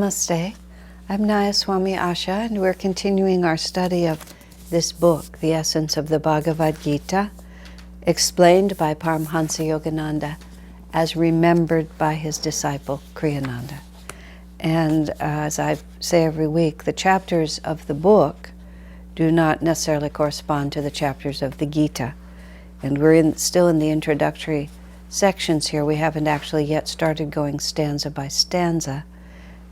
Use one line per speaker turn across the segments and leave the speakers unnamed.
Namaste. I'm Nayaswami Asha, and we're continuing our study of this book, The Essence of the Bhagavad Gita, explained by Paramhansa Yogananda as remembered by his disciple Kriyananda. And as I say every week, the chapters of the book do not necessarily correspond to the chapters of the Gita. And we're still in the introductory sections here. We haven't actually yet started going stanza by stanza.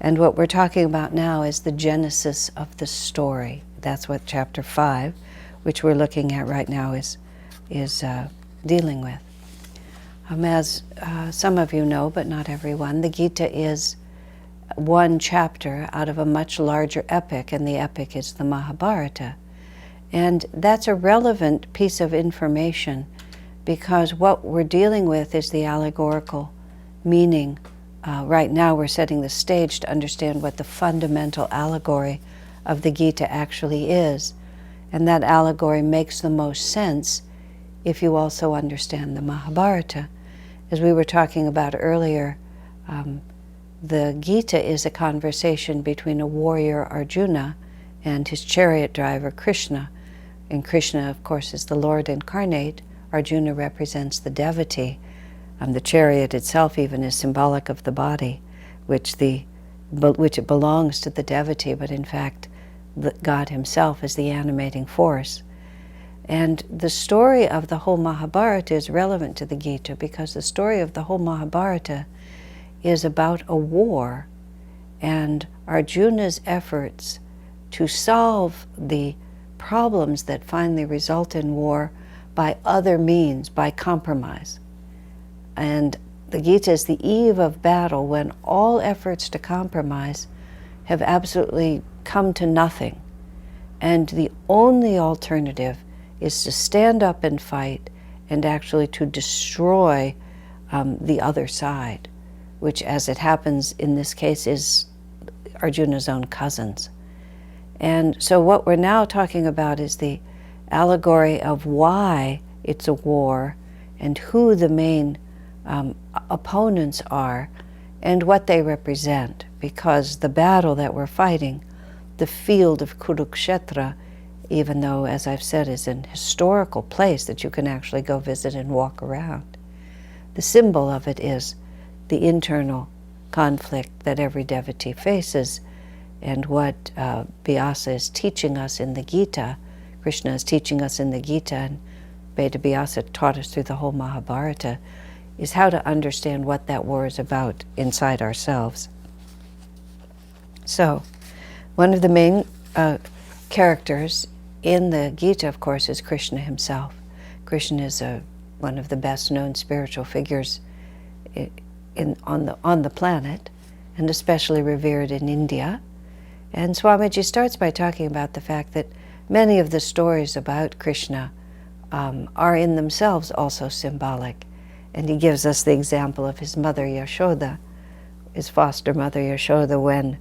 And what we're talking about now is the genesis of the story. That's what chapter 5, which we're looking at right now, is dealing with. As some of you know, but not everyone, the Gita is one chapter out of a much larger epic, and the epic is the Mahabharata. And that's a relevant piece of information because what we're dealing with is the allegorical meaning. Right now we're setting the stage to understand what the fundamental allegory of the Gita actually is. And that allegory makes the most sense if you also understand the Mahabharata. As we were talking about earlier, the Gita is a conversation between a warrior, Arjuna, and his chariot driver, Krishna. And Krishna, of course, is the Lord incarnate. Arjuna represents the devotee. The chariot itself even is symbolic of the body, which it belongs to the devotee, but in fact, God himself is the animating force. And the story of the whole Mahabharata is relevant to the Gita because the story of the whole Mahabharata is about a war and Arjuna's efforts to solve the problems that finally result in war by other means, by compromise. And the Gita is the eve of battle when all efforts to compromise have absolutely come to nothing. And the only alternative is to stand up and fight and actually to destroy the other side, which, as it happens in this case, is Arjuna's own cousins. And so what we're now talking about is the allegory of why it's a war and who the main opponents are and what they represent, because the battle that we're fighting, the field of Kurukshetra, even though, as I've said, is an historical place that you can actually go visit and walk around, the symbol of it is the internal conflict that every devotee faces. And what Vyasa is teaching us in the Gita, Krishna is teaching us in the Gita, and Veda Vyasa taught us through the whole Mahabharata, is how to understand what that war is about inside ourselves. So, one of the main characters in the Gita, of course, is Krishna himself. Krishna is one of the best-known spiritual figures on the planet, and especially revered in India. And Swamiji starts by talking about the fact that many of the stories about Krishna are in themselves also symbolic. And he gives us the example of his mother Yashoda, his foster mother Yashoda, when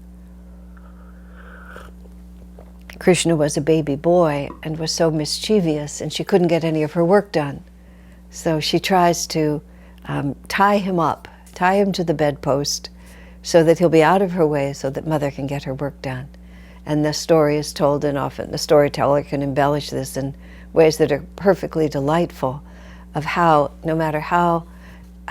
Krishna was a baby boy and was so mischievous and she couldn't get any of her work done. So she tries to tie him to the bedpost so that he'll be out of her way so that mother can get her work done. And the story is told, and often the storyteller can embellish this in ways that are perfectly delightful, of how, no matter how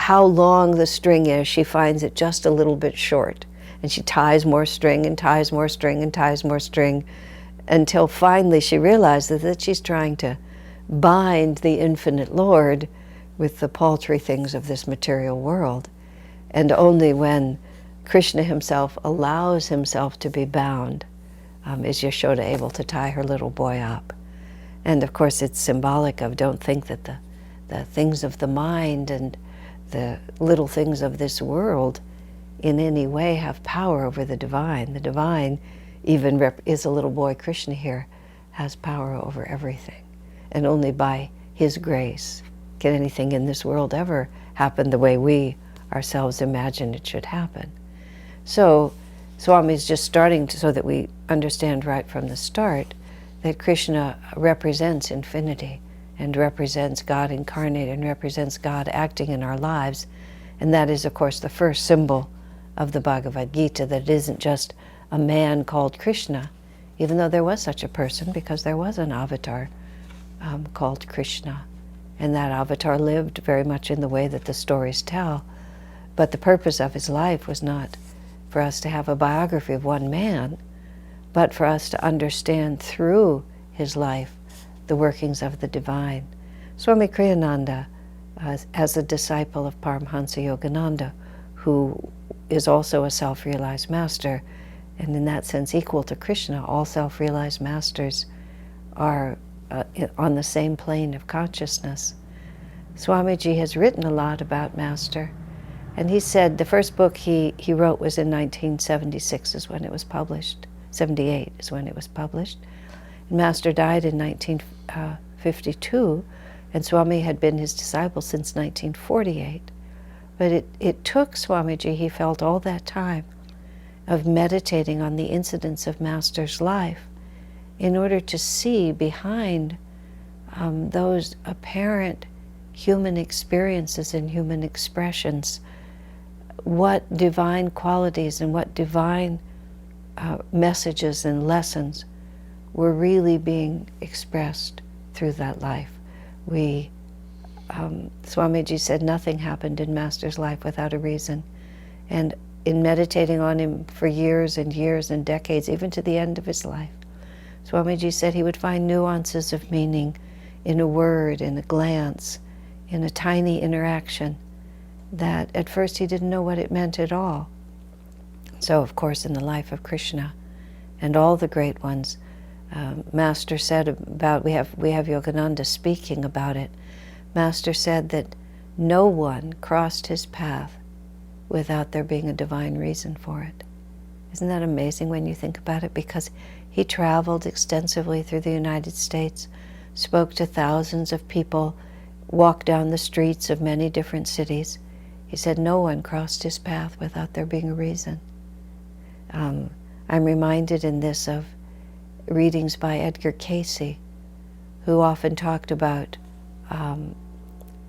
long the string is, she finds it just a little bit short. And she ties more string and ties more string and ties more string until finally she realizes that she's trying to bind the infinite Lord with the paltry things of this material world. And only when Krishna himself allows himself to be bound is Yashoda able to tie her little boy up. And of course it's symbolic of, don't think that the things of the mind and the little things of this world in any way have power over the divine. The divine even is a little boy, Krishna here, has power over everything. And only by his grace can anything in this world ever happen the way we ourselves imagine it should happen. So Swami is just starting so that we understand right from the start that Krishna represents infinity and represents God incarnate and represents God acting in our lives. And that is, of course, the first symbol of the Bhagavad Gita, that it isn't just a man called Krishna, even though there was such a person, because there was an avatar called Krishna. And that avatar lived very much in the way that the stories tell. But the purpose of his life was not for us to have a biography of one man, but for us to understand through his life the workings of the divine. Swami Kriyananda, as a disciple of Paramhansa Yogananda, who is also a self-realized master, and in that sense equal to Krishna, all self-realized masters are on the same plane of consciousness. Swamiji has written a lot about Master, and he said the first book he wrote was in 1976 is when it was published. 78 is when it was published. And Master died in 1952, and Swami had been his disciple since 1948. But it took Swamiji, he felt, all that time of meditating on the incidents of Master's life in order to see behind those apparent human experiences and human expressions what divine qualities and what divine messages and lessons were really being expressed through that life. Swamiji said nothing happened in Master's life without a reason. And in meditating on him for years and years and decades, even to the end of his life, Swamiji said he would find nuances of meaning in a word, in a glance, in a tiny interaction that at first he didn't know what it meant at all. So, of course, in the life of Krishna and all the great ones, Master said about, we have Yogananda speaking about it, Master said that no one crossed his path without there being a divine reason for it. Isn't that amazing when you think about it? Because he traveled extensively through the United States, spoke to thousands of people, walked down the streets of many different cities. He said no one crossed his path without there being a reason. I'm reminded in this of readings by Edgar Cayce, who often talked about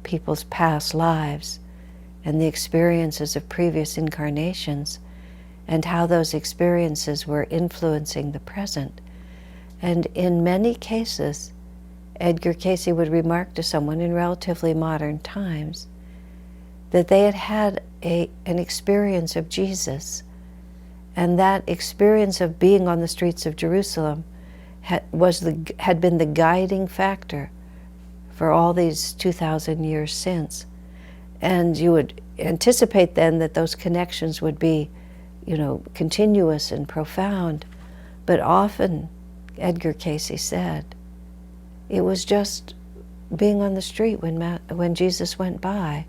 people's past lives and the experiences of previous incarnations and how those experiences were influencing the present. And in many cases, Edgar Cayce would remark to someone in relatively modern times that they had had an experience of Jesus, and that experience of being on the streets of Jerusalem had been the guiding factor for all these 2,000 years since. And you would anticipate then that those connections would be, continuous and profound. But often, Edgar Cayce said, it was just being on the street when Jesus went by.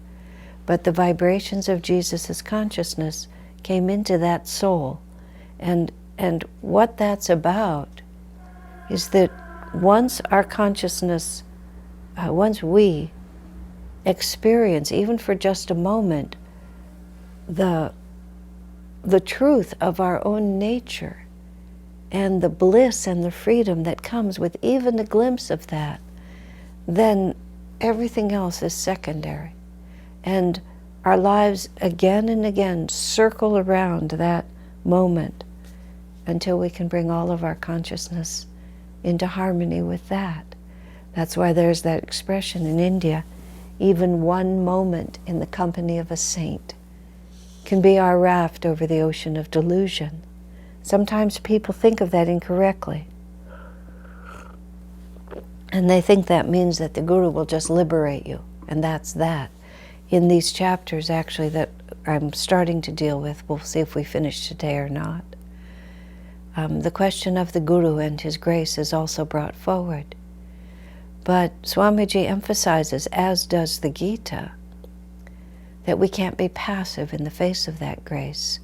But the vibrations of Jesus' consciousness came into that soul. And what that's about is that once our consciousness, once we experience, even for just a moment, the truth of our own nature and the bliss and the freedom that comes with even a glimpse of that, then everything else is secondary. And our lives again and again circle around that moment until we can bring all of our consciousness into harmony with that. That's why there's that expression in India, even one moment in the company of a saint can be our raft over the ocean of delusion. Sometimes people think of that incorrectly. And they think that means that the Guru will just liberate you, and that's that. In these chapters, actually, that I'm starting to deal with, we'll see if we finish today or not, the question of the Guru and his grace is also brought forward. But Swamiji emphasizes, as does the Gita, that we can't be passive in the face of that grace.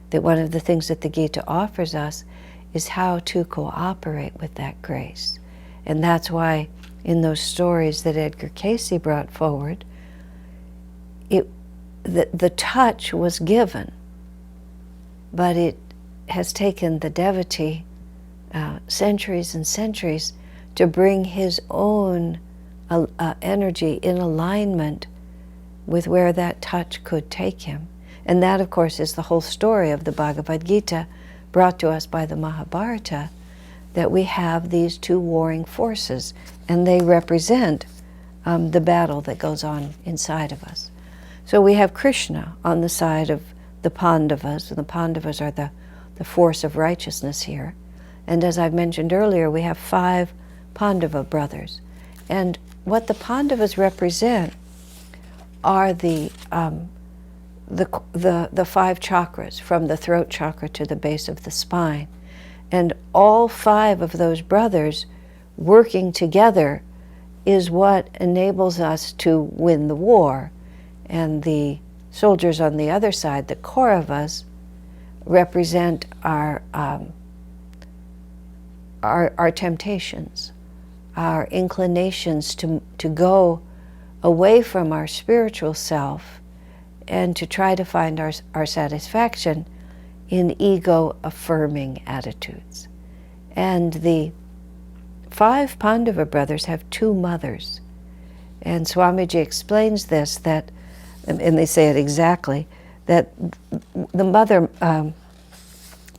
That one of the things that the Gita offers us is how to cooperate with that grace. And that's why in those stories that Edgar Cayce brought forward, the touch was given, but it has taken the devotee centuries and centuries to bring his own energy in alignment with where that touch could take him. And that, of course, is the whole story of the Bhagavad Gita, brought to us by the Mahabharata, that we have these two warring forces, and they represent the battle that goes on inside of us. So we have Krishna on the side of the Pandavas, and the Pandavas are the force of righteousness here. And as I've mentioned earlier, we have 5 Pandava brothers. And what the Pandavas represent are the 5 chakras, from the throat chakra to the base of the spine. And all 5 of those brothers working together is what enables us to win the war. And the soldiers on the other side, the Kauravas, represent our temptations, our inclinations to go away from our spiritual self and to try to find our satisfaction in ego-affirming attitudes. And the 5 Pandava brothers have 2 mothers. And Swamiji explains this, that, and they say it exactly, that the mother,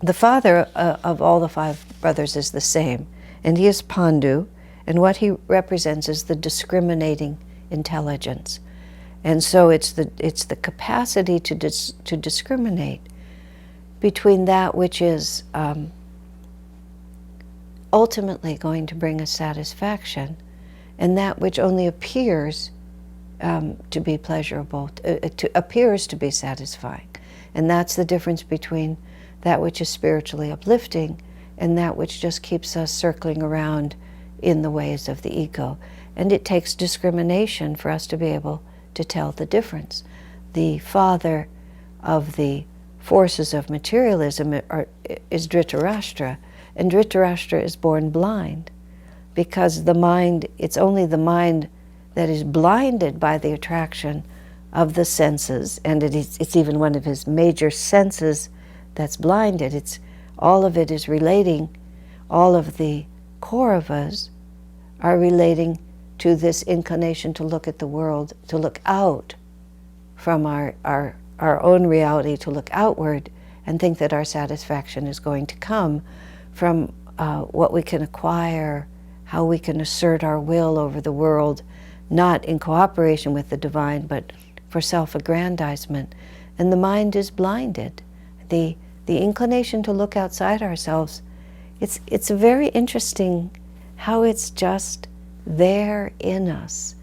the father of all the 5 brothers is the same, and he is Pandu, and what he represents is the discriminating intelligence. And so it's the capacity to discriminate between that which is ultimately going to bring us satisfaction and that which only appears to be pleasurable, appears to be satisfying. And that's the difference between that which is spiritually uplifting and that which just keeps us circling around in the ways of the ego. And it takes discrimination for us to be able to tell the difference. The father of the forces of materialism is Dhritarashtra, and Dhritarashtra is born blind, because the mind, it's only the mind that is blinded by the attraction of the senses, and it's even one of his major senses that's blinded. It's all of it is relating, all of the Kauravas are relating to this inclination to look at the world, to look out from our own reality, to look outward and think that our satisfaction is going to come from what we can acquire, how we can assert our will over the world, not in cooperation with the divine, but for self-aggrandizement. And the mind is blinded. The inclination to look outside ourselves, it's very interesting how it's just there in us.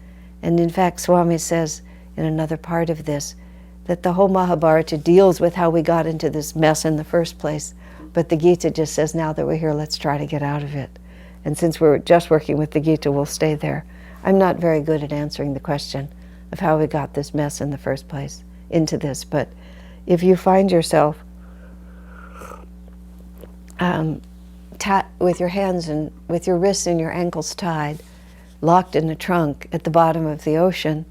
And in fact, Swami says in another part of this that the whole Mahabharata deals with how we got into this mess in the first place, but the Gita just says, now that we're here, let's try to get out of it. And since we're just working with the Gita, we'll stay there. I'm not very good at answering the question of how we got this mess in the first place, into this, but if you find yourself with your hands and with your wrists and your ankles tied, locked in a trunk at the bottom of the ocean,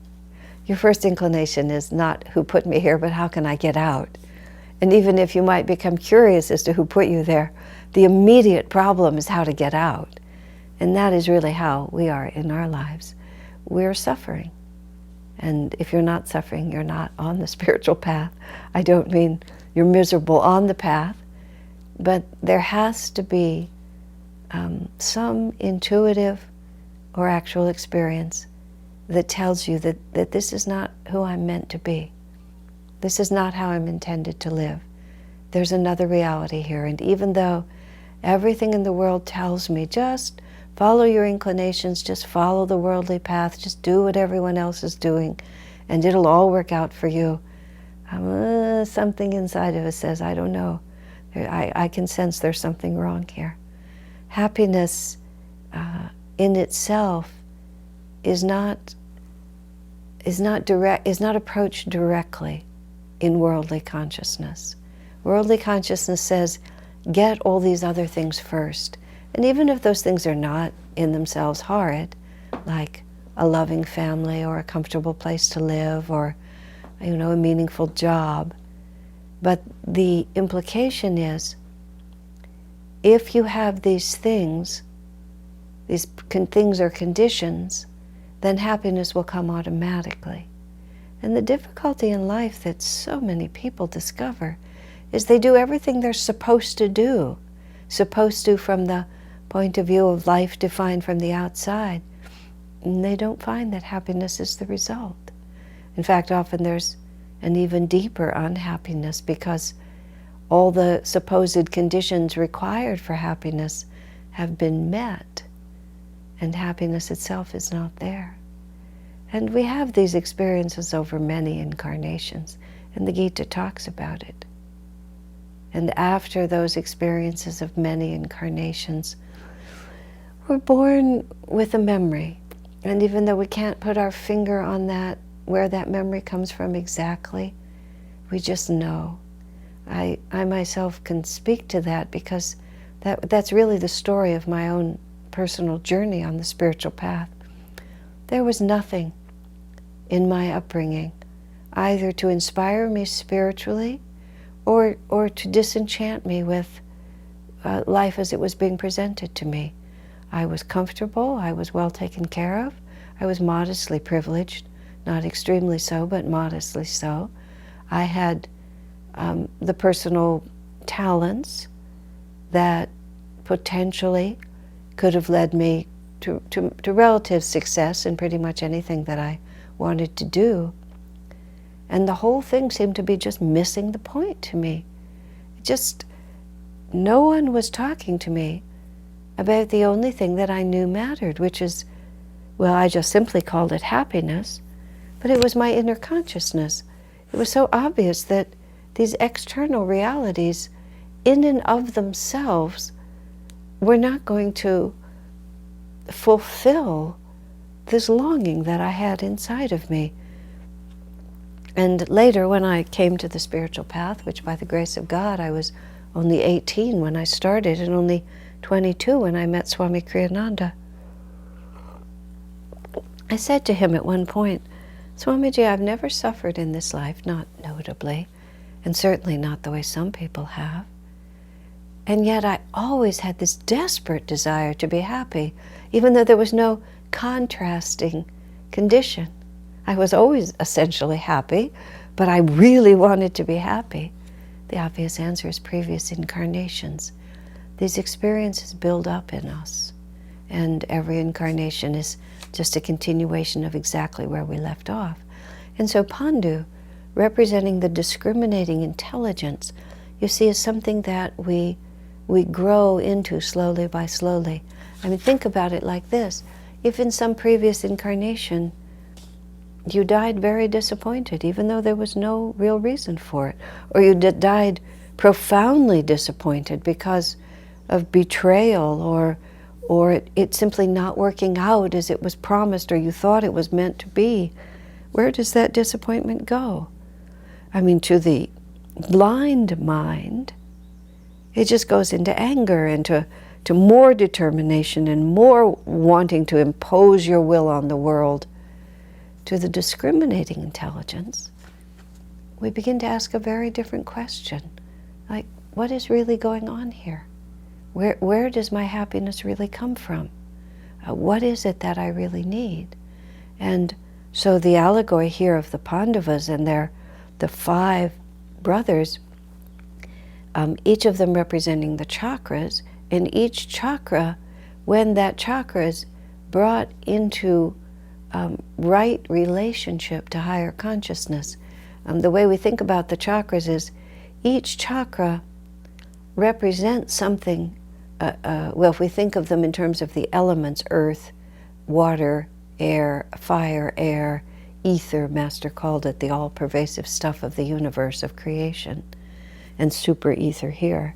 your first inclination is not who put me here, but how can I get out? And even if you might become curious as to who put you there, the immediate problem is how to get out. And that is really how we are in our lives. We're suffering. And if you're not suffering, you're not on the spiritual path. I don't mean you're miserable on the path, but there has to be some intuitive or actual experience that tells you that this is not who I'm meant to be. This is not how I'm intended to live. There's another reality here. And even though everything in the world tells me, just follow your inclinations, just follow the worldly path, just do what everyone else is doing, and it'll all work out for you. Something inside of us says, I don't know. I can sense there's something wrong here. Happiness in itself is not approached directly in worldly consciousness. Worldly consciousness says, get all these other things first. And even if those things are not in themselves horrid, like a loving family or a comfortable place to live or, a meaningful job, but the implication is, if you have these things or conditions, then happiness will come automatically. And the difficulty in life that so many people discover is they do everything they're supposed to do, from the point of view of life defined from the outside. And they don't find that happiness is the result. In fact, often there's an even deeper unhappiness because all the supposed conditions required for happiness have been met, and happiness itself is not there. And we have these experiences over many incarnations, and the Gita talks about it. And after those experiences of many incarnations, we're born with a memory. And even though we can't put our finger on that, where that memory comes from exactly, we just know. I myself can speak to that because that's really the story of my own personal journey on the spiritual path. There was nothing in my upbringing either to inspire me spiritually or to disenchant me with life as it was being presented to me. I was comfortable, I was well taken care of, I was modestly privileged, not extremely so, but modestly so. I had the personal talents that potentially could have led me to relative success in pretty much anything that I wanted to do. And the whole thing seemed to be just missing the point to me. Just no one was talking to me about the only thing that I knew mattered, which is, well, I just simply called it happiness, but it was my inner consciousness. It was so obvious that these external realities, in and of themselves, were not going to fulfill this longing that I had inside of me. And later, when I came to the spiritual path, which by the grace of God, I was only 18 when I started and only 22 when I met Swami Kriyananda, I said to him at one point, Swamiji, I've never suffered in this life, not notably, and certainly not the way some people have. And yet I always had this desperate desire to be happy, even though there was no contrasting condition. I was always essentially happy, but I really wanted to be happy. The obvious answer is previous incarnations. These experiences build up in us, and every incarnation is just a continuation of exactly where we left off. And so Pandu, representing the discriminating intelligence, you see, is something that we grow into slowly by slowly. I mean, think about it like this. If in some previous incarnation you died very disappointed, even though there was no real reason for it, or you died profoundly disappointed because of betrayal or it simply not working out as it was promised or you thought it was meant to be, where does that disappointment go? I mean, to the blind mind, it just goes into anger and to more determination and more wanting to impose your will on the world. To the discriminating intelligence, we begin to ask a very different question. Like, what is really going on here? Where does my happiness really come from? What is it that I really need? And so the allegory here of the Pandavas and the 5 brothers, each of them representing the chakras, and each chakra, when that chakra is brought into right relationship to higher consciousness. The way we think about the chakras is each chakra represents something, well, if we think of them in terms of the elements, earth, water, air, fire, air, ether, Master called it the all-pervasive stuff of the universe of creation, and super ether here.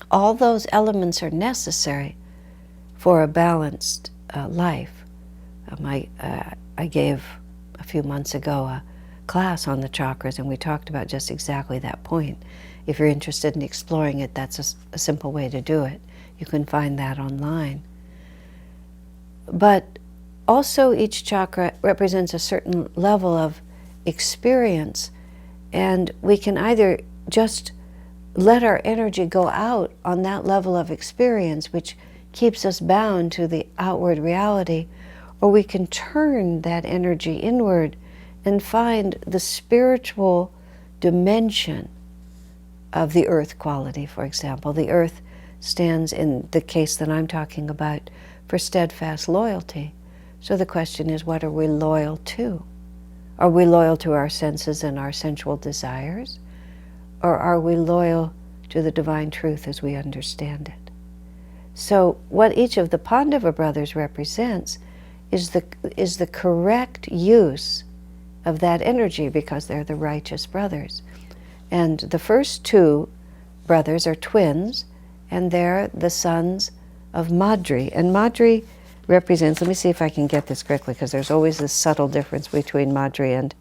All those elements are necessary for a balanced life. I gave a few months ago a class on the chakras, and we talked about just exactly that point. If you're interested in exploring it, that's a simple way to do it. You can find that online. But also each chakra represents a certain level of experience, and we can either just let our energy go out on that level of experience, which keeps us bound to the outward reality, or we can turn that energy inward and find the spiritual dimension of the earth quality, for example. The earth stands, in the case that I'm talking about, for steadfast loyalty. So the question is, what are we loyal to? Are we loyal to our senses and our sensual desires? Or are we loyal to the divine truth as we understand it? So what each of the Pandava brothers represents is the correct use of that energy, because they're the righteous brothers. And the first two brothers are twins, and they're the sons of Madri. And Madri represents, let me see if I can get this correctly, because there's always this subtle difference between Madri and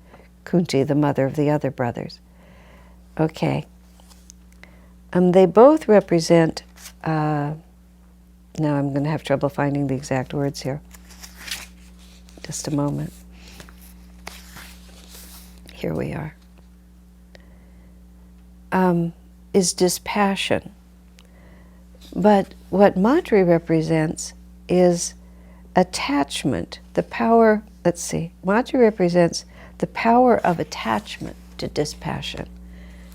Kunti, the mother of the other brothers. Okay. They both represent, now I'm going to have trouble finding the exact words here. Just a moment. Here we are. Is dispassion. But what Madri represents is attachment, the power, Madri represents the power of attachment to dispassion.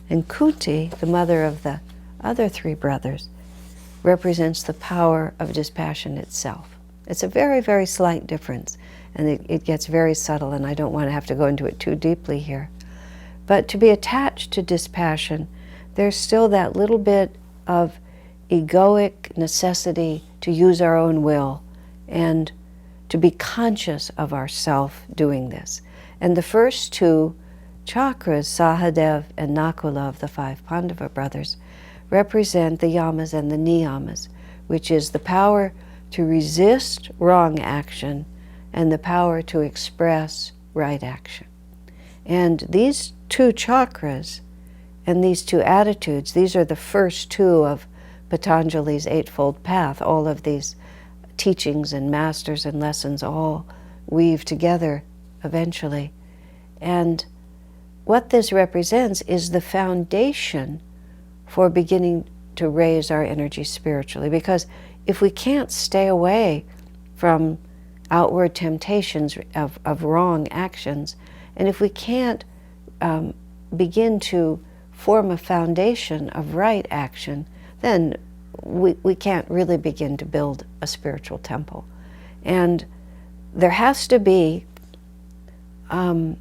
And Kunti, the mother of the other three brothers, represents the power of dispassion itself. It's a very, very slight difference, and it gets very subtle, and I don't want to have to go into it too deeply here. But to be attached to dispassion, there's still that little bit of egoic necessity to use our own will and to be conscious of ourself doing this. And the first two chakras, Sahadev and Nakula of the five Pandava brothers, represent the yamas and the niyamas, which is the power to resist wrong action and the power to express right action. And these two chakras and these two attitudes, these are the first two of Patanjali's Eightfold Path. All of these teachings and masters and lessons all weave together eventually. And what this represents is the foundation for beginning to raise our energy spiritually. Because if we can't stay away from outward temptations of wrong actions, and if we can't begin to form a foundation of right action, then we can't really begin to build a spiritual temple. And there has to be an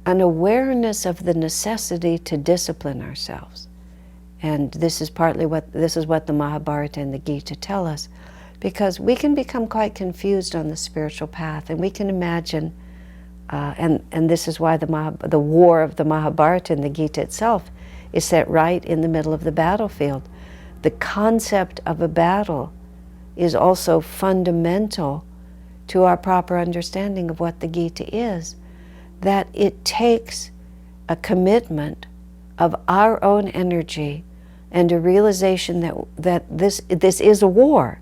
awareness of the necessity to discipline ourselves. And this is partly what the Mahabharata and the Gita tell us, because we can become quite confused on the spiritual path, and we can imagine, and this is why the war of the Mahabharata and the Gita itself is set right in the middle of the battlefield. The concept of a battle is also fundamental to our proper understanding of what the Gita is, that it takes a commitment of our own energy and a realization that this is a war.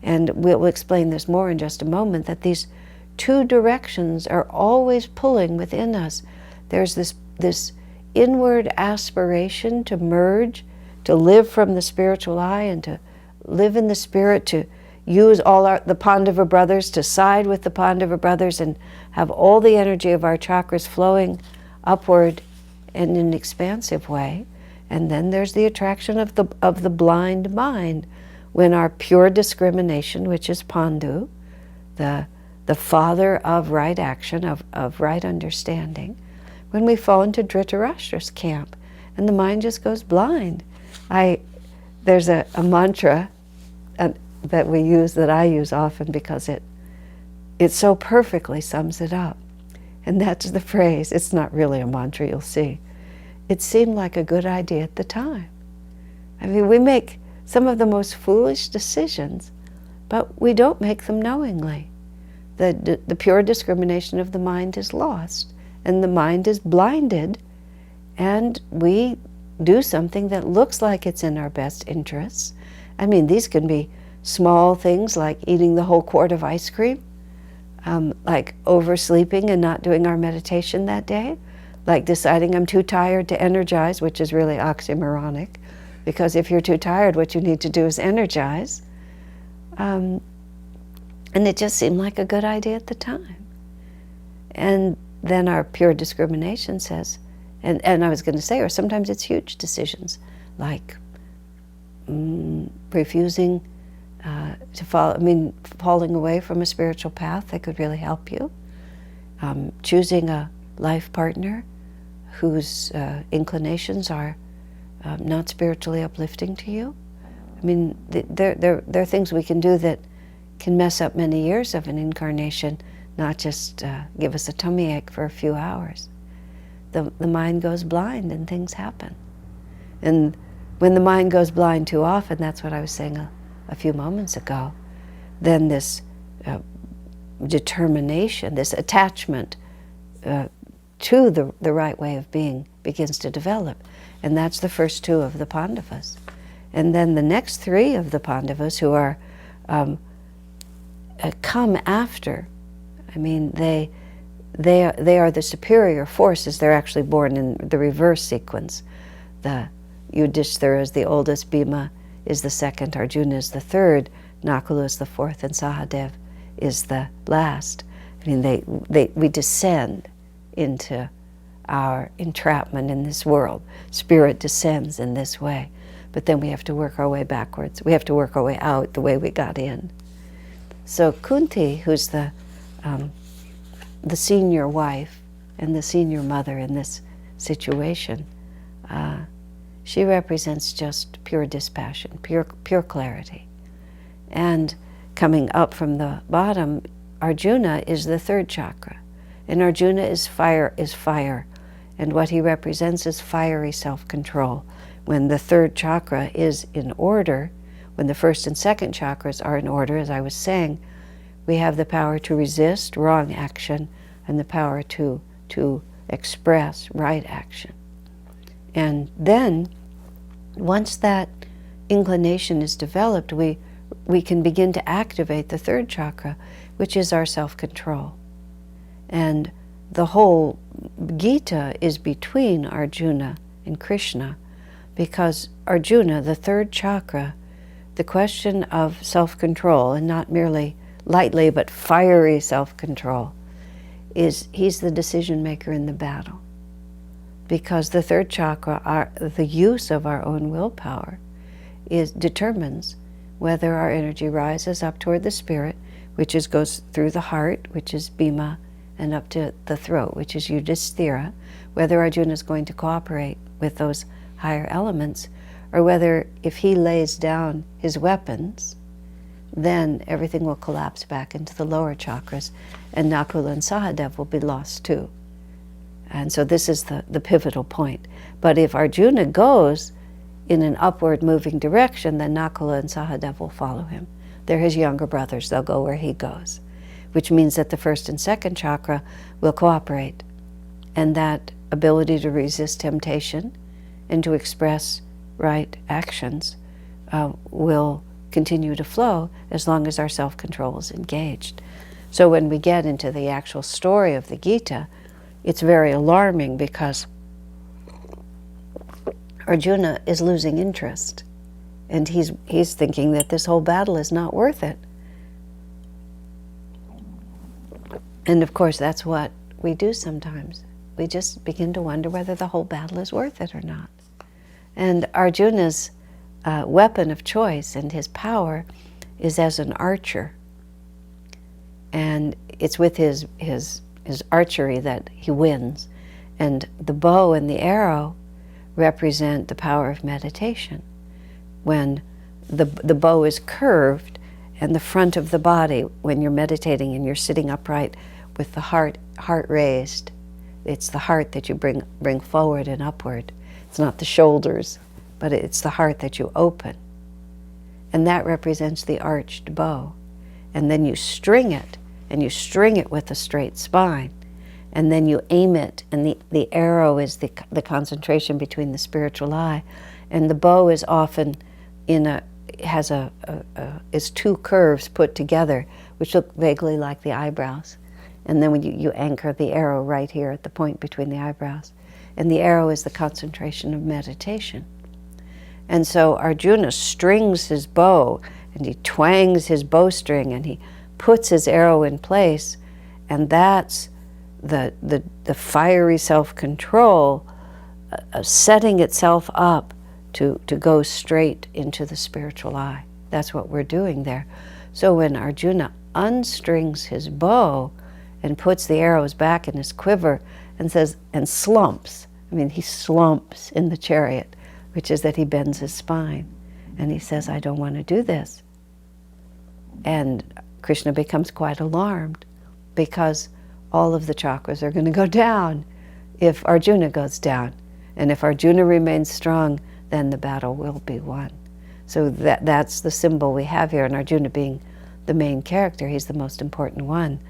And we'll explain this more in just a moment, that these two directions are always pulling within us. There's this inward aspiration to merge, to live from the spiritual eye and to live in the spirit, to use the Pandava brothers, to side with the Pandava brothers and have all the energy of our chakras flowing upward in an expansive way. And then there's the attraction of the blind mind, when our pure discrimination, which is Pandu, the father of right action, of right understanding, when we fall into Dhritarashtra's camp and the mind just goes blind. There's a mantra that we use, that I use often, because it so perfectly sums it up. And that's the phrase, it's not really a mantra, you'll see. It seemed like a good idea at the time. I mean, we make some of the most foolish decisions, but we don't make them knowingly. The pure discrimination of the mind is lost, and the mind is blinded, and we do something that looks like it's in our best interests. I mean, these can be small things like eating the whole quart of ice cream, like oversleeping and not doing our meditation that day, like deciding I'm too tired to energize, which is really oxymoronic, because if you're too tired, what you need to do is energize. And it just seemed like a good idea at the time. And then our pure discrimination says, and I was going to say, or sometimes it's huge decisions, like refusing to follow, falling away from a spiritual path that could really help you, choosing a life partner whose inclinations are not spiritually uplifting to you. There are things we can do that can mess up many years of an incarnation, not just give us a tummy ache for a few hours. The mind goes blind and things happen. And when the mind goes blind too often, that's what I was saying a few moments ago, then this determination, this attachment to the right way of being begins to develop. And that's the first two of the Pandavas. And then the next three of the Pandavas who are come after, they are the superior forces. They're actually born in the reverse sequence. The Yudhishthira is the oldest, Bhima is the second, Arjuna is the third, Nakula is the fourth, and Sahadev is the last. We descend into our entrapment in this world. Spirit descends in this way. But then we have to work our way backwards. We have to work our way out the way we got in. So Kunti, who's the senior wife and the senior mother in this situation, she represents just pure dispassion, pure clarity. And coming up from the bottom, Arjuna is the third chakra. And Arjuna is fire. And what he represents is fiery self-control. When the third chakra is in order, when the first and second chakras are in order, as I was saying, we have the power to resist wrong action and the power to express right action. And then, once that inclination is developed, we can begin to activate the third chakra, which is our self-control. And the whole Gita is between Arjuna and Krishna, because Arjuna, the third chakra, the question of self-control, and not merely lightly but fiery self-control, he's the decision maker in the battle. Because the third chakra, the use of our own willpower, determines whether our energy rises up toward the spirit, which goes through the heart, which is Bhima, and up to the throat, which is Yudhishthira, whether Arjuna is going to cooperate with those higher elements, or whether if he lays down his weapons, then everything will collapse back into the lower chakras, and Nakula and Sahadev will be lost too. And so this is the pivotal point. But if Arjuna goes in an upward moving direction, then Nakula and Sahadev will follow him. They're his younger brothers, they'll go where he goes, which means that the first and second chakra will cooperate. And that ability to resist temptation and to express right actions will continue to flow as long as our self-control is engaged. So when we get into the actual story of the Gita, it's very alarming because Arjuna is losing interest, and he's thinking that this whole battle is not worth it. And of course, that's what we do sometimes. We just begin to wonder whether the whole battle is worth it or not. And Arjuna's weapon of choice and his power is as an archer. And it's with his archery that he wins. And the bow and the arrow represent the power of meditation. When the bow is curved and the front of the body, when you're meditating and you're sitting upright with the heart raised, it's the heart that you bring forward and upward. It's not the shoulders, but it's the heart that you open. And that represents the arched bow. And then you string it, and you string it with a straight spine. And then you aim it, and the arrow is the concentration between the spiritual eye. And the bow is often is two curves put together, which look vaguely like the eyebrows. And then when you anchor the arrow right here at the point between the eyebrows. And the arrow is the concentration of meditation. And so Arjuna strings his bow, and he twangs his bowstring, and he puts his arrow in place, and that's the fiery self-control setting itself up to go straight into the spiritual eye. That's what we're doing there. So when Arjuna unstrings his bow and puts the arrows back in his quiver and says, and slumps, he slumps in the chariot, which is that he bends his spine. And he says, I don't want to do this. And Krishna becomes quite alarmed because all of the chakras are going to go down if Arjuna goes down. And if Arjuna remains strong, then the battle will be won. So that's the symbol we have here, and Arjuna being the main character, he's the most important one.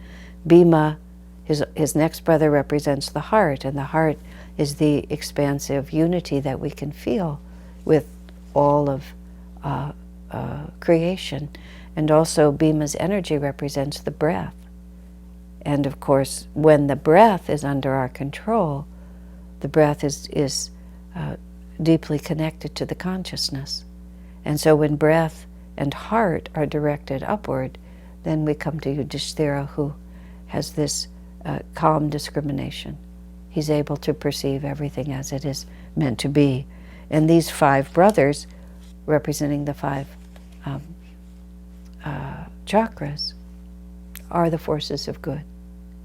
Bhima, his next brother, represents the heart, and the heart is the expansive unity that we can feel with all of creation. And also Bhima's energy represents the breath. And of course, when the breath is under our control, the breath is deeply connected to the consciousness. And so when breath and heart are directed upward, then we come to Yudhishthira, who has this calm discrimination. He's able to perceive everything as it is meant to be. And these 5 brothers, representing the 5 chakras, are the forces of good,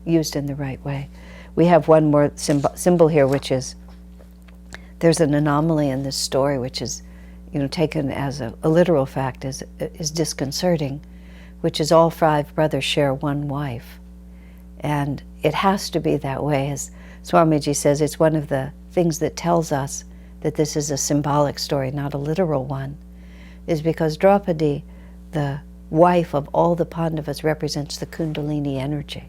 used in the right way. We have one more symbol here, which is, there's an anomaly in this story, which is taken as a literal fact, is disconcerting, which is all 5 brothers share one wife. And it has to be that way. As Swamiji says, it's one of the things that tells us that this is a symbolic story, not a literal one, is because Draupadi, the wife of all the Pandavas, represents the Kundalini energy.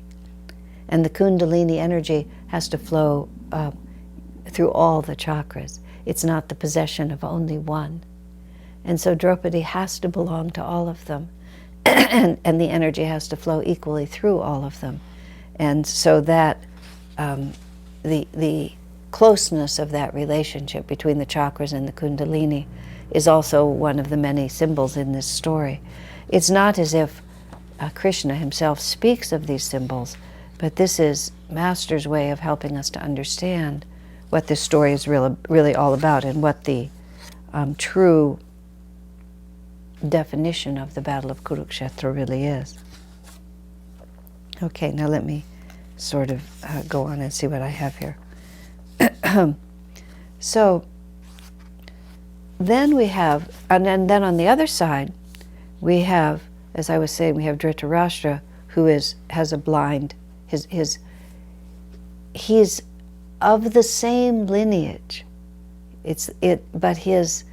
And the Kundalini energy has to flow through all the chakras. It's not the possession of only one. And so Draupadi has to belong to all of them. and the energy has to flow equally through all of them. And so that the closeness of that relationship between the chakras and the Kundalini is also one of the many symbols in this story. It's not as if Krishna himself speaks of these symbols, but this is Master's way of helping us to understand what this story is really all about, and what the true definition of the Battle of Kurukshetra really is. Okay, now let me sort of go on and see what I have here. So then we have, and then on the other side, we have, as I was saying, we have Dhritarashtra, who has a blind, he's of the same lineage. But his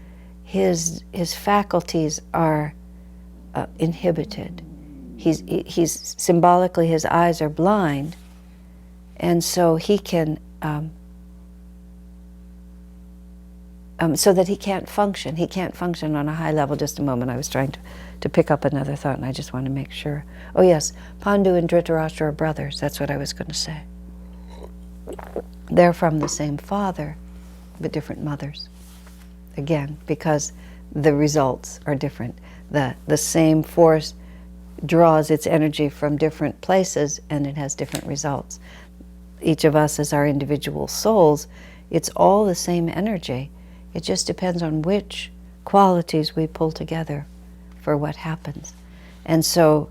faculties are inhibited. He's symbolically, his eyes are blind, and so he can so that he can't function. He can't function on a high level. Just a moment, I was trying to pick up another thought, and I just want to make sure. Oh yes, Pandu and Dhritarashtra are brothers. That's what I was going to say. They're from the same father, but different mothers. Again, because the results are different. The same force draws its energy from different places, and it has different results. Each of us as our individual souls, it's all the same energy. It just depends on which qualities we pull together for what happens. And so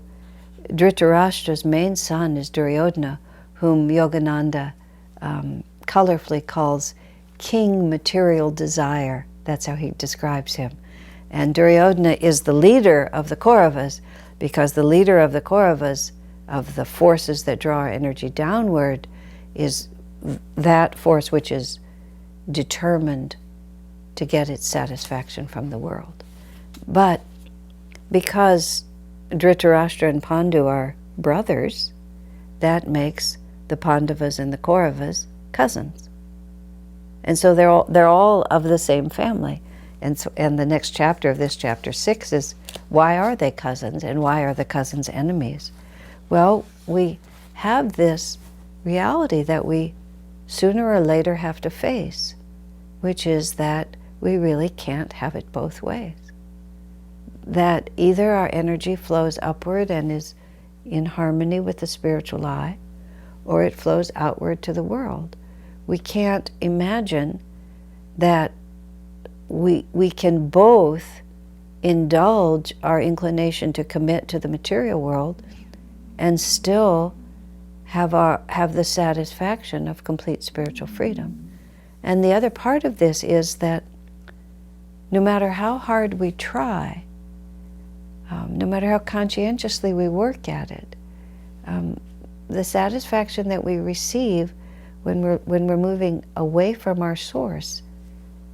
Dhritarashtra's main son is Duryodhana, whom Yogananda colorfully calls King Material Desire. That's how he describes him. And Duryodhana is the leader of the Kauravas, because the leader of the Kauravas, of the forces that draw our energy downward, is that force which is determined to get its satisfaction from the world. But because Dhritarashtra and Pandu are brothers, that makes the Pandavas and the Kauravas cousins. And so they're all of the same family. And the next chapter of this, chapter 6, is why are they cousins, and why are the cousins enemies? Well, we have this reality that we sooner or later have to face, which is that we really can't have it both ways. That either our energy flows upward and is, in harmony with the spiritual eye, or it flows outward to the world. We can't imagine that we can both indulge our inclination to commit to the material world and still have the satisfaction of complete spiritual freedom. And the other part of this is that no matter how hard we try, no matter how conscientiously we work at it, the satisfaction that we receive when we're moving away from our source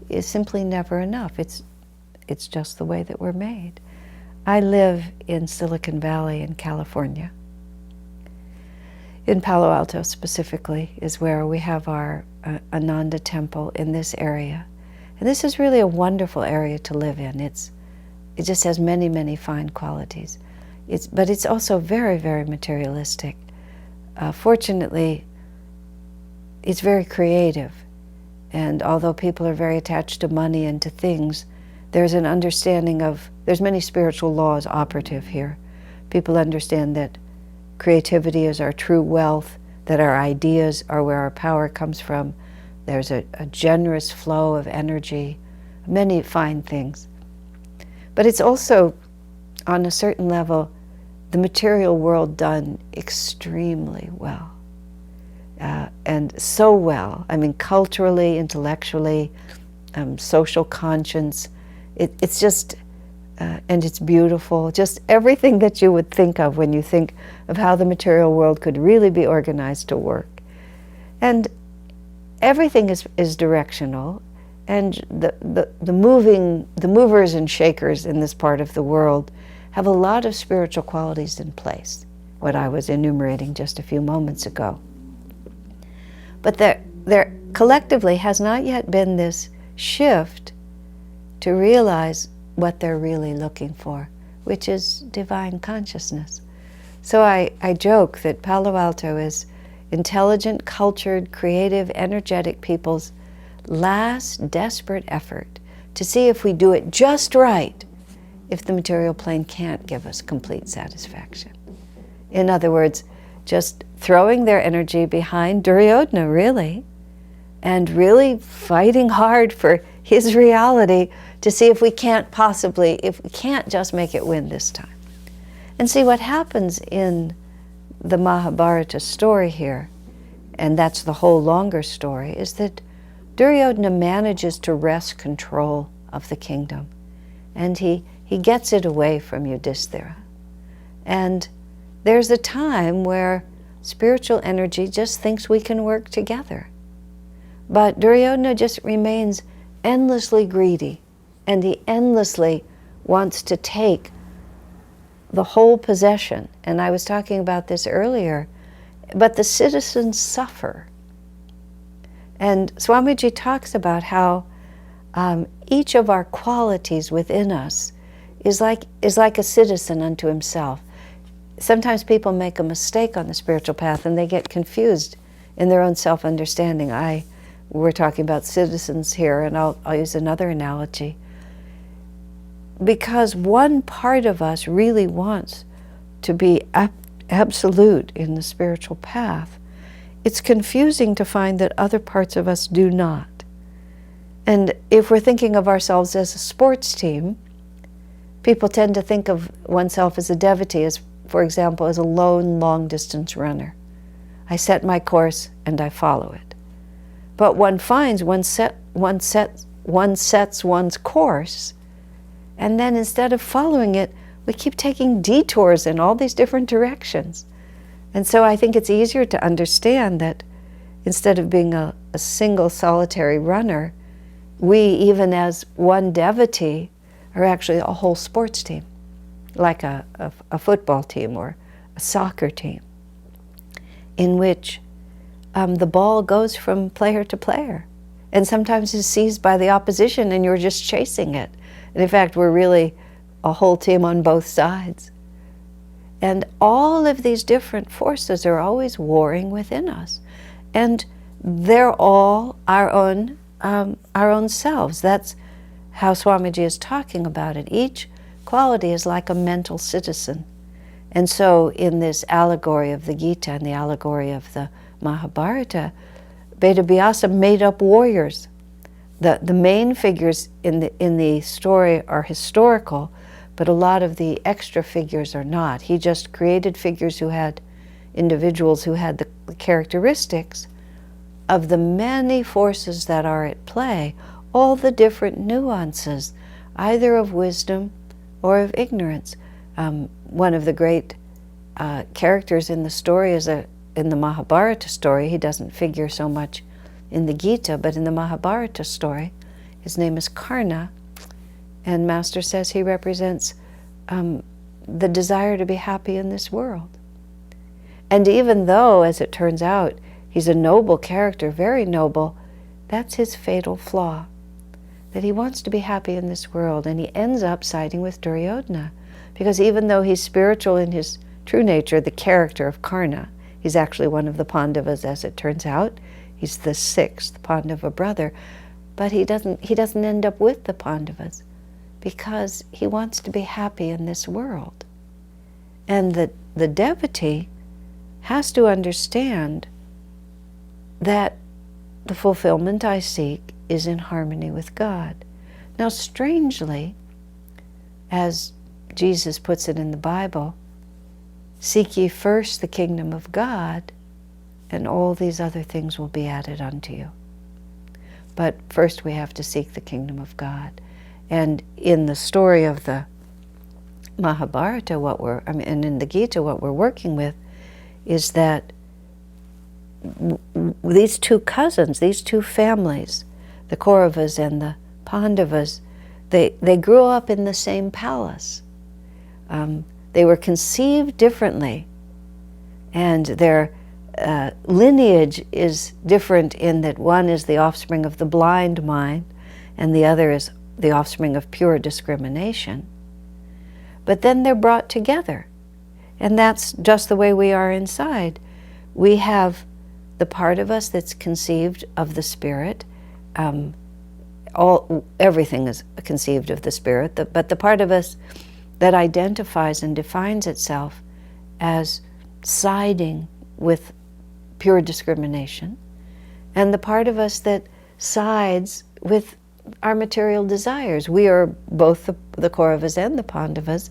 is simply never enough. It's just the way that we're made. I live in Silicon Valley in California. In Palo Alto specifically is where we have our Ananda temple in this area. And this is really a wonderful area to live in. It just has many, many fine qualities. But it's also very, very materialistic. Fortunately, it's very creative. And although people are very attached to money and to things, there's an understanding there's many spiritual laws operative here. People understand that creativity is our true wealth, that our ideas are where our power comes from. There's a generous flow of energy, many fine things. But it's also, on a certain level, the material world done extremely well. And so well, I mean, culturally, intellectually, social conscience. It's just, and it's beautiful, just everything that you would think of when you think of how the material world could really be organized to work. And everything is directional, and the movers and shakers in this part of the world have a lot of spiritual qualities in place, what I was enumerating just a few moments ago. But there collectively has not yet been this shift to realize what they're really looking for, which is divine consciousness. So I joke that Palo Alto is intelligent, cultured, creative, energetic people's last desperate effort to see if we do it just right, if the material plane can't give us complete satisfaction. In other words, just throwing their energy behind Duryodhana, really, and really fighting hard for his reality to see if we can't just make it win this time. And see what happens in the Mahabharata story here, and that's the whole longer story, is that Duryodhana manages to wrest control of the kingdom, and he gets it away from Yudhishthira. And there's a time where spiritual energy just thinks we can work together. But Duryodhana just remains endlessly greedy, and he endlessly wants to take the whole possession. And I was talking about this earlier, but the citizens suffer. And Swamiji talks about how each of our qualities within us is like a citizen unto himself. Sometimes people make a mistake on the spiritual path and they get confused in their own self-understanding. We're talking about citizens here, and I'll use another analogy. Because one part of us really wants to be absolute in the spiritual path, it's confusing to find that other parts of us do not. And if we're thinking of ourselves as a sports team, people tend to think of oneself as a devotee, as, for example, as a lone long-distance runner. I set my course and I follow it. But one finds one sets one's course, and then instead of following it, we keep taking detours in all these different directions. And so I think it's easier to understand that instead of being a single solitary runner, we, even as one devotee, are actually a whole sports team, like a football team or a soccer team, in which the ball goes from player to player, and sometimes is seized by the opposition and you're just chasing it. And in fact, we're really a whole team on both sides. And all of these different forces are always warring within us. And they're all our own selves. That's how Swamiji is talking about it. Each quality is like a mental citizen. And so in this allegory of the Gita and the allegory of the Mahabharata, Vedavyasa made up warriors. The main figures in the story are historical, but a lot of the extra figures are not. He just created figures who had individuals who had the characteristics of the many forces that are at play, all the different nuances, either of wisdom or of ignorance. One of the great characters in the story is in the Mahabharata story. He doesn't figure so much in the Gita, but in the Mahabharata story, his name is Karna, and Master says he represents the desire to be happy in this world. And even though, as it turns out, he's a noble character, very noble, that's his fatal flaw, that he wants to be happy in this world, and he ends up siding with Duryodhana, because even though he's spiritual in his true nature, the character of Karna, he's actually one of the Pandavas, as it turns out. He's the sixth Pandava brother, but he doesn't end up with the Pandavas because he wants to be happy in this world. And the devotee has to understand that the fulfillment I seek is in harmony with God. Now, strangely, as Jesus puts it in the Bible, seek ye first the kingdom of God, and all these other things will be added unto you. But first we have to seek the kingdom of God. And in the story of the Mahabharata, and in the Gita, what we're working with is that these two cousins, these two families, the Kauravas and the Pandavas, they grew up in the same palace. They were conceived differently, and their lineage is different in that one is the offspring of the blind mind and the other is the offspring of pure discrimination. But then they're brought together, and that's just the way we are inside. We have the part of us that's conceived of the Spirit. Everything is conceived of the Spirit, but the part of us that identifies and defines itself as siding with pure discrimination, and the part of us that sides with our material desires. We are both the Kauravas and the Pandavas,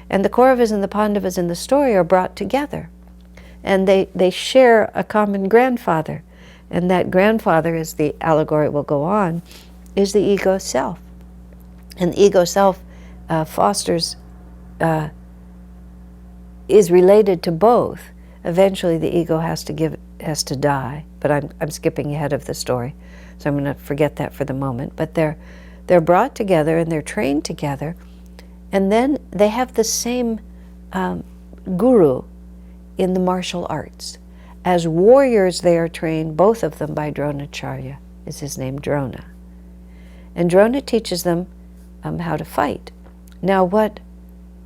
and the Kauravas and the Pandavas in the story are brought together, and they share a common grandfather, and that grandfather, as the allegory will go on, is the ego self. And the ego self is related to both. Eventually the ego has to die, but I'm skipping ahead of the story, so I'm going to forget that for the moment. But they're brought together and they're trained together, and then they have the same guru in the martial arts. As warriors, they are trained, both of them, by Dronacharya, is his name, Drona. And Drona teaches them how to fight. Now, what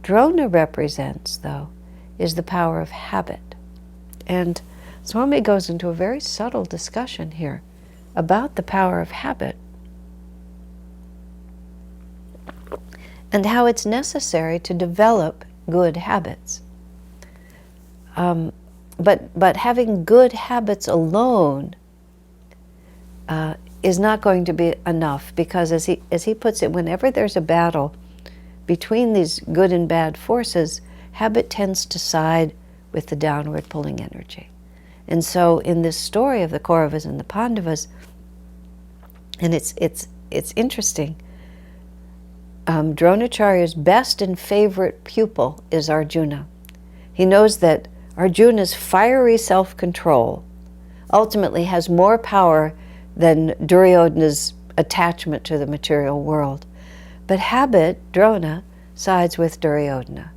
Drona represents, though, is the power of habit. And Swami goes into a very subtle discussion here about the power of habit and how it's necessary to develop good habits. But having good habits alone is not going to be enough, because as he puts it, whenever there's a battle between these good and bad forces, habit tends to side with the downward pulling energy. And so in this story of the Kauravas and the Pandavas, and it's interesting, Dronacharya's best and favorite pupil is Arjuna. He knows that Arjuna's fiery self-control ultimately has more power than Duryodhana's attachment to the material world. But habit, Drona, sides with Duryodhana,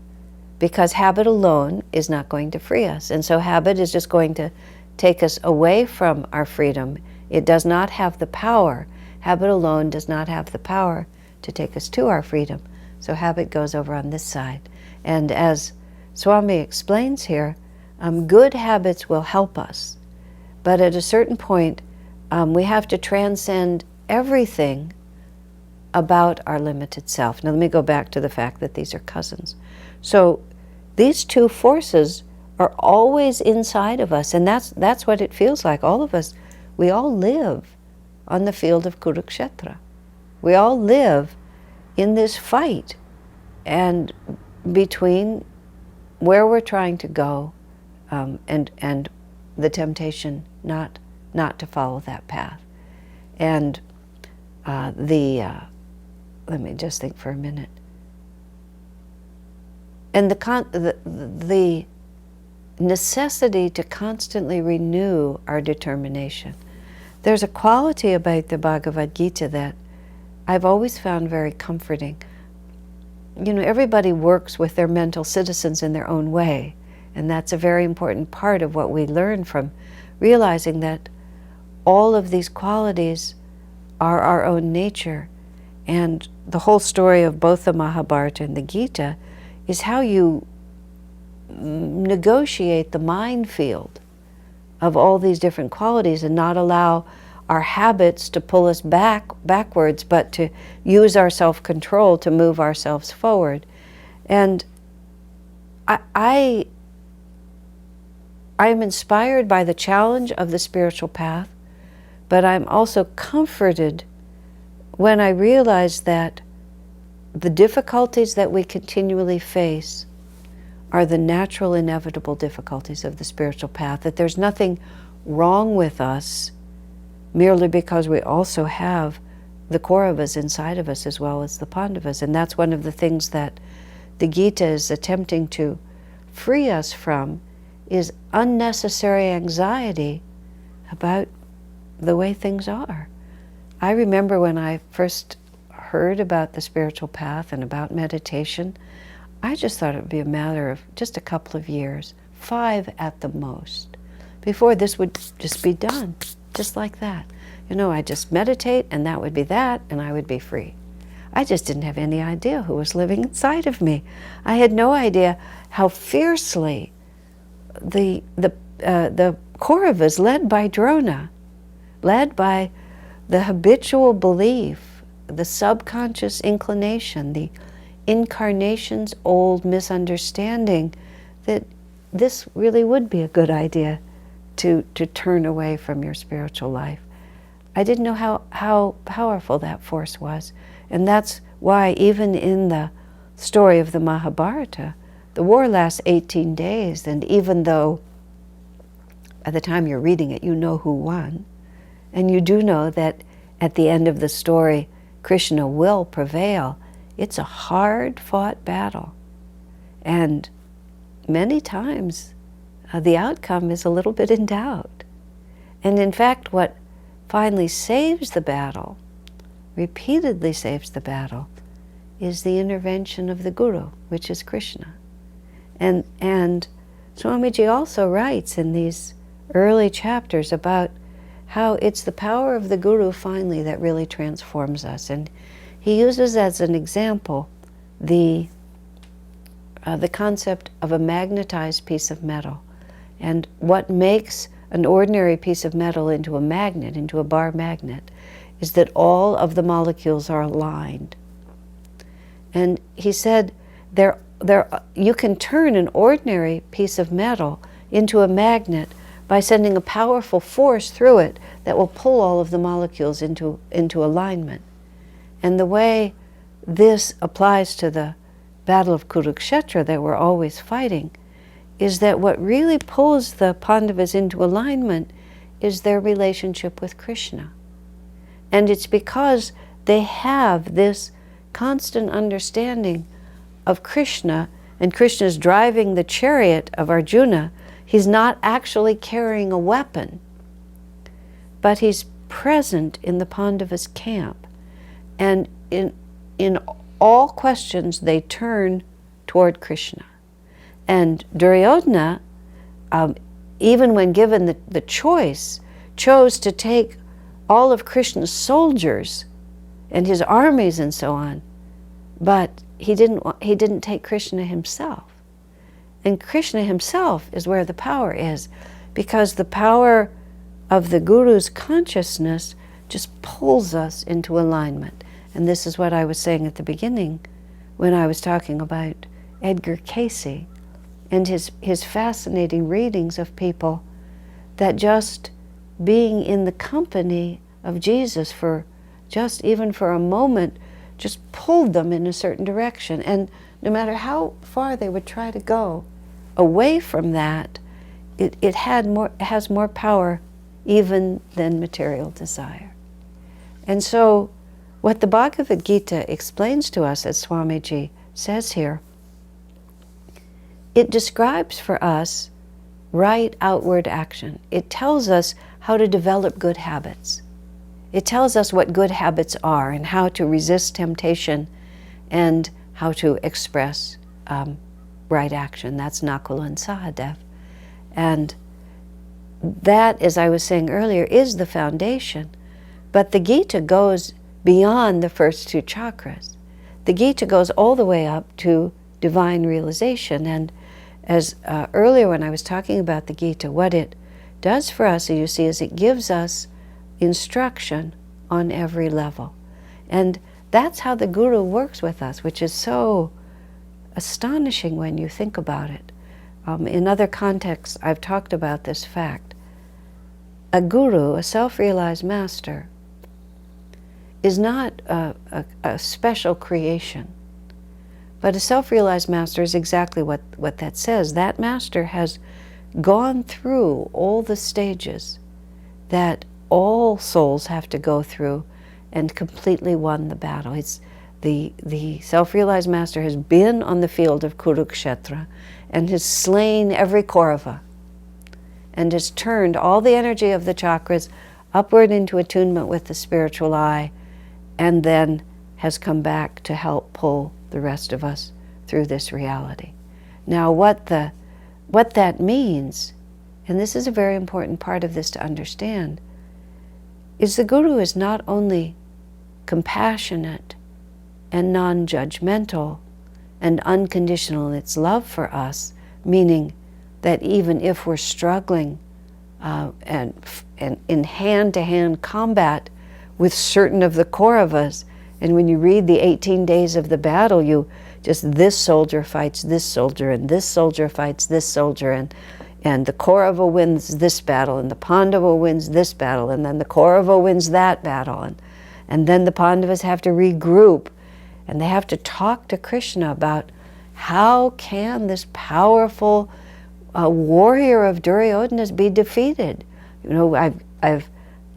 because habit alone is not going to free us. And so habit is just going to take us away from our freedom. It does not have the power. Habit alone does not have the power to take us to our freedom. So habit goes over on this side. And as Swami explains here, good habits will help us. But at a certain point, we have to transcend everything about our limited self. Now let me go back to the fact that these are cousins. So these two forces are always inside of us, and that's what it feels like. All of us, we all live on the field of Kurukshetra. We all live in this fight and between where we're trying to go and the temptation not to follow that path. And let me just think for a minute. And the necessity to constantly renew our determination. There's a quality about the Bhagavad Gita that I've always found very comforting. You know, everybody works with their mental citizens in their own way, and that's a very important part of what we learn from realizing that all of these qualities are our own nature. And the whole story of both the Mahabharata and the Gita is how you negotiate the minefield of all these different qualities and not allow our habits to pull us backwards, but to use our self-control to move ourselves forward. And I am inspired by the challenge of the spiritual path, but I'm also comforted when I realize that the difficulties that we continually face are the natural, inevitable difficulties of the spiritual path, that there's nothing wrong with us merely because we also have the Kauravas inside of us as well as the Pandavas. And that's one of the things that the Gita is attempting to free us from, is unnecessary anxiety about the way things are. I remember when I first heard about the spiritual path and about meditation, I just thought it would be a matter of just a couple of years, 5 at the most, before this would just be done, just like that. You know, I just meditate and that would be that, and I would be free. I just didn't have any idea who was living inside of me. I had no idea how fiercely the Kauravas, led by Drona, led by the habitual belief, the subconscious inclination, the incarnation's old misunderstanding that this really would be a good idea to turn away from your spiritual life. I didn't know how powerful that force was. And that's why even in the story of the Mahabharata, the war lasts 18 days, and even though by the time you're reading it, you know who won, and you do know that at the end of the story, Krishna will prevail, it's a hard-fought battle. And many times, the outcome is a little bit in doubt. And in fact, what finally saves the battle, repeatedly saves the battle, is the intervention of the Guru, which is Krishna. And Swamiji also writes in these early chapters about how it's the power of the Guru finally that really transforms us. And he uses as an example the concept of a magnetized piece of metal. And what makes an ordinary piece of metal into a magnet, into a bar magnet, is that all of the molecules are aligned. And he said you can turn an ordinary piece of metal into a magnet by sending a powerful force through it that will pull all of the molecules into alignment. And the way this applies to the battle of Kurukshetra that we're always fighting is that what really pulls the Pandavas into alignment is their relationship with Krishna. And it's because they have this constant understanding of Krishna, and Krishna's driving the chariot of Arjuna. He's not actually carrying a weapon, but he's present in the Pandavas' camp. And in all questions, they turn toward Krishna. And Duryodhana, even when given the choice, chose to take all of Krishna's soldiers and his armies and so on, but he didn't take Krishna himself. And Krishna himself is where the power is, because the power of the Guru's consciousness just pulls us into alignment. And this is what I was saying at the beginning when I was talking about Edgar Cayce, and his fascinating readings of people, that just being in the company of Jesus for just even for a moment just pulled them in a certain direction. And no matter how far they would try to go away from that, it has more power even than material desire. And so what the Bhagavad Gita explains to us, as Swamiji says here, it describes for us right outward action. It tells us how to develop good habits. It tells us what good habits are and how to resist temptation and how to express right action. That's Nakul and Sahadev. And that, as I was saying earlier, is the foundation. But the Gita goes beyond the first two chakras. The Gita goes all the way up to divine realization. And as earlier when I was talking about the Gita, what it does for us, you see, is it gives us instruction on every level. And that's how the Guru works with us, which is so astonishing when you think about it. In other contexts, I've talked about this fact. A Guru, a self-realized master, is not a special creation. But a self-realized master is exactly what that says. That master has gone through all the stages that all souls have to go through and completely won the battle. It's the self-realized master has been on the field of Kurukshetra and has slain every Kaurava and has turned all the energy of the chakras upward into attunement with the spiritual eye, and then has come back to help pull the rest of us through this reality. Now what that means, and this is a very important part of this to understand, is the Guru is not only compassionate and non-judgmental and unconditional in its love for us, meaning that even if we're struggling and in hand-to-hand combat with certain of the Kauravas, and when you read the 18 days of the battle, this soldier fights this soldier, and this soldier fights this soldier, and the Kaurava wins this battle, and the Pandava wins this battle, and then the Kaurava wins that battle, and then the Pandavas have to regroup, and they have to talk to Krishna about how can this powerful warrior of Duryodhana's be defeated. I've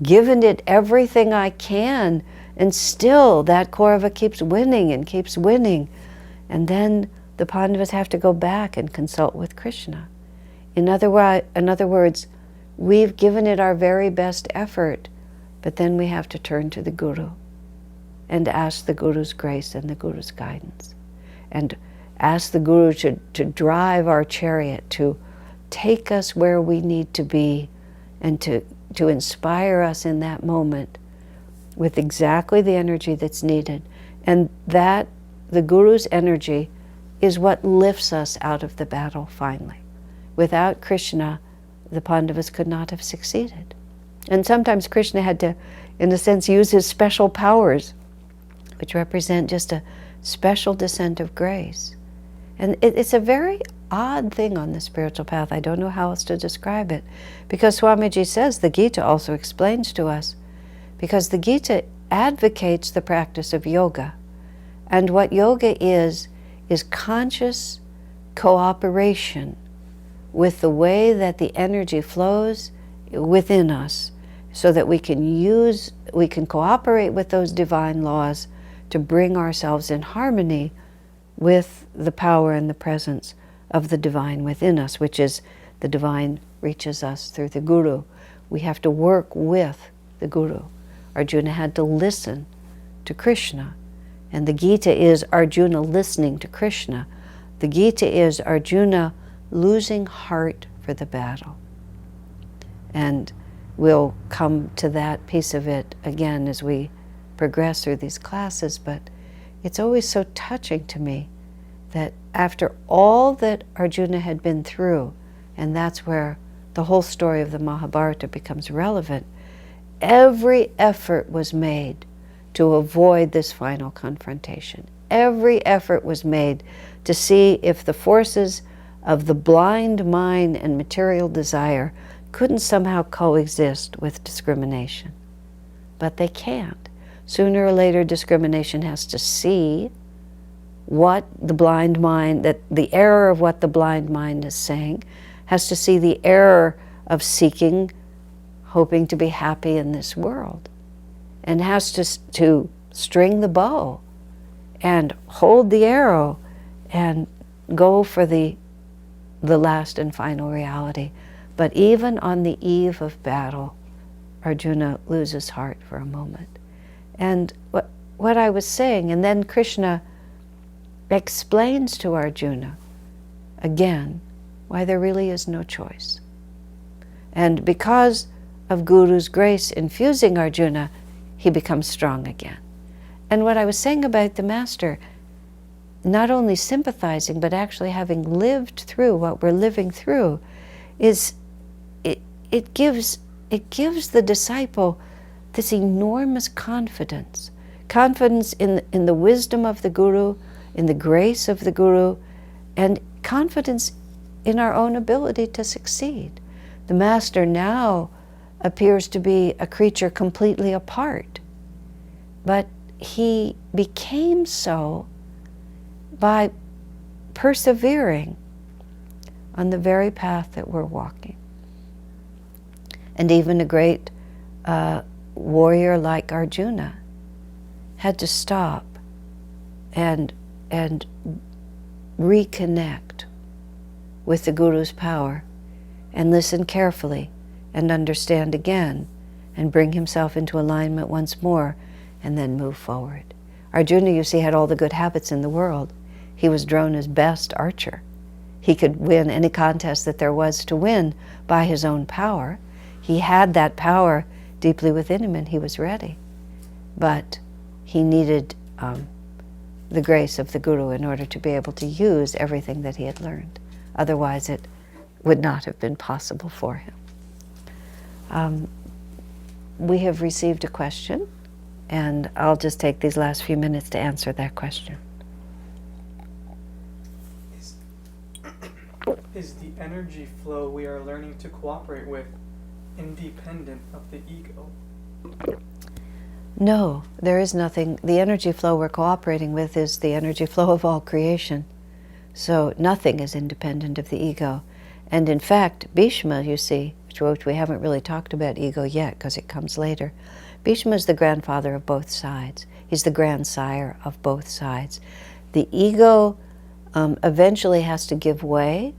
given it everything I can, and still that Kaurava keeps winning and keeps winning. And then the Pandavas have to go back and consult with Krishna. In other words, we've given it our very best effort, but then we have to turn to the Guru and ask the Guru's grace and the Guru's guidance. And ask the Guru to drive our chariot, to take us where we need to be, and to inspire us in that moment with exactly the energy that's needed. And that, the Guru's energy, is what lifts us out of the battle finally. Without Krishna, the Pandavas could not have succeeded. And sometimes Krishna had to, in a sense, use his special powers, which represent just a special descent of grace. And it's a very odd thing on the spiritual path. I don't know how else to describe it. Because Swamiji says, the Gita also explains to us, because the Gita advocates the practice of yoga. And what yoga is conscious cooperation with the way that the energy flows within us, so that we can cooperate with those divine laws to bring ourselves in harmony with the power and the presence of the divine within us, which is the divine reaches us through the Guru. We have to work with the Guru. Arjuna had to listen to Krishna. And the Gita is Arjuna listening to Krishna. The Gita is Arjuna losing heart for the battle. And we'll come to that piece of it again as we progress through these classes, but it's always so touching to me that after all that Arjuna had been through, and that's where the whole story of the Mahabharata becomes relevant, every effort was made to avoid this final confrontation. Every effort was made to see if the forces of the blind mind and material desire couldn't somehow coexist with discrimination. But they can't. Sooner or later, discrimination has to see what the blind mind, that the error of what the blind mind is saying, has to see the error of seeking, hoping to be happy in this world, and has to string the bow and hold the arrow and go for the last and final reality. But even on the eve of battle, Arjuna loses heart for a moment. And what I was saying, and then Krishna explains to Arjuna again why there really is no choice. And because of Guru's grace infusing Arjuna, he becomes strong again. And what I was saying about the Master, not only sympathizing, but actually having lived through what we're living through, is it gives the disciple this enormous confidence. Confidence in the wisdom of the Guru, in the grace of the Guru, and confidence in our own ability to succeed. The Master now appears to be a creature completely apart, but he became so by persevering on the very path that we're walking. And even a great warrior like Arjuna had to stop and reconnect with the Guru's power and listen carefully and understand again and bring himself into alignment once more and then move forward. Arjuna, you see, had all the good habits in the world. He was Drona's best archer. He could win any contest that there was to win by his own power. He had that power deeply within him and he was ready. But he needed the grace of the Guru in order to be able to use everything that he had learned. Otherwise it would not have been possible for him. We have received a question, and I'll just take these last few minutes to answer that question.
Is the energy flow we are learning to cooperate with independent of the ego?
No, there is nothing. The energy flow we're cooperating with is the energy flow of all creation. So nothing is independent of the ego. And in fact, Bhishma, you see, which we haven't really talked about ego yet because it comes later. Bhishma is the grandfather of both sides. He's the grandsire of both sides. The ego eventually has to give way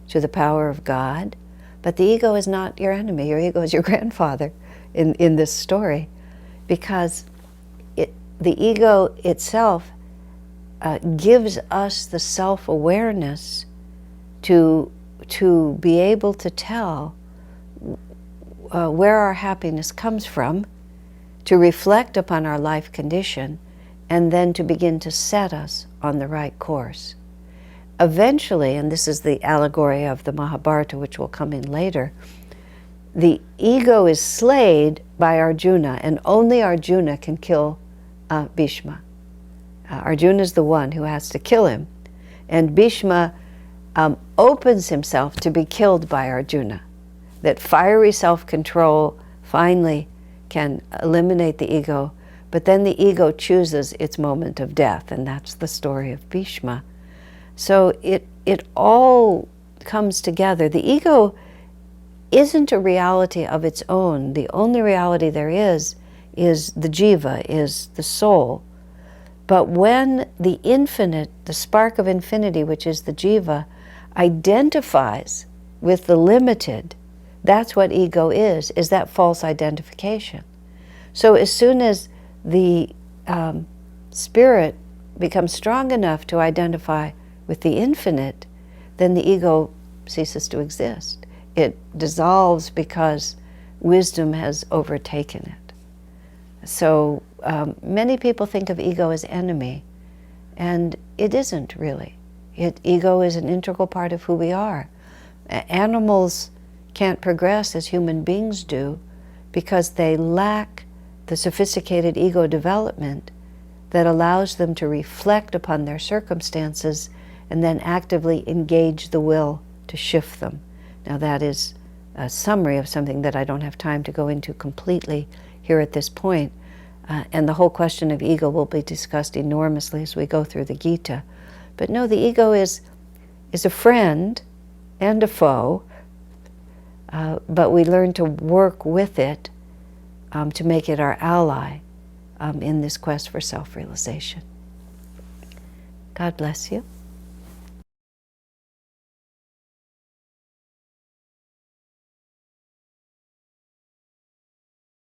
to the power of God, but the ego is not your enemy. Your ego is your grandfather in this story, because the ego itself gives us the self-awareness to be able to tell where our happiness comes from, to reflect upon our life condition, and then to begin to set us on the right course. Eventually, and this is the allegory of the Mahabharata, which will come in later, the ego is slayed by Arjuna, and only Arjuna can kill Bhishma. Arjuna is the one who has to kill him, and Bhishma opens himself to be killed by Arjuna. That fiery self-control finally can eliminate the ego, but then the ego chooses its moment of death, and that's the story of Bhishma. So it all comes together. The ego isn't a reality of its own. The only reality there is the jiva, is the soul. But when the infinite, the spark of infinity, which is the jiva, identifies with the limited, that's what ego is that false identification. So as soon as the spirit becomes strong enough to identify with the infinite, then the ego ceases to exist. It dissolves because wisdom has overtaken it. So many people think of ego as enemy, and it isn't really. Ego is an integral part of who we are. Animals can't progress as human beings do because they lack the sophisticated ego development that allows them to reflect upon their circumstances and then actively engage the will to shift them. Now that is a summary of something that I don't have time to go into completely here at this point. And the whole question of ego will be discussed enormously as we go through the Gita. But no, the ego is a friend and a foe, but we learn to work with it to make it our ally in this quest for self-realization. God bless you.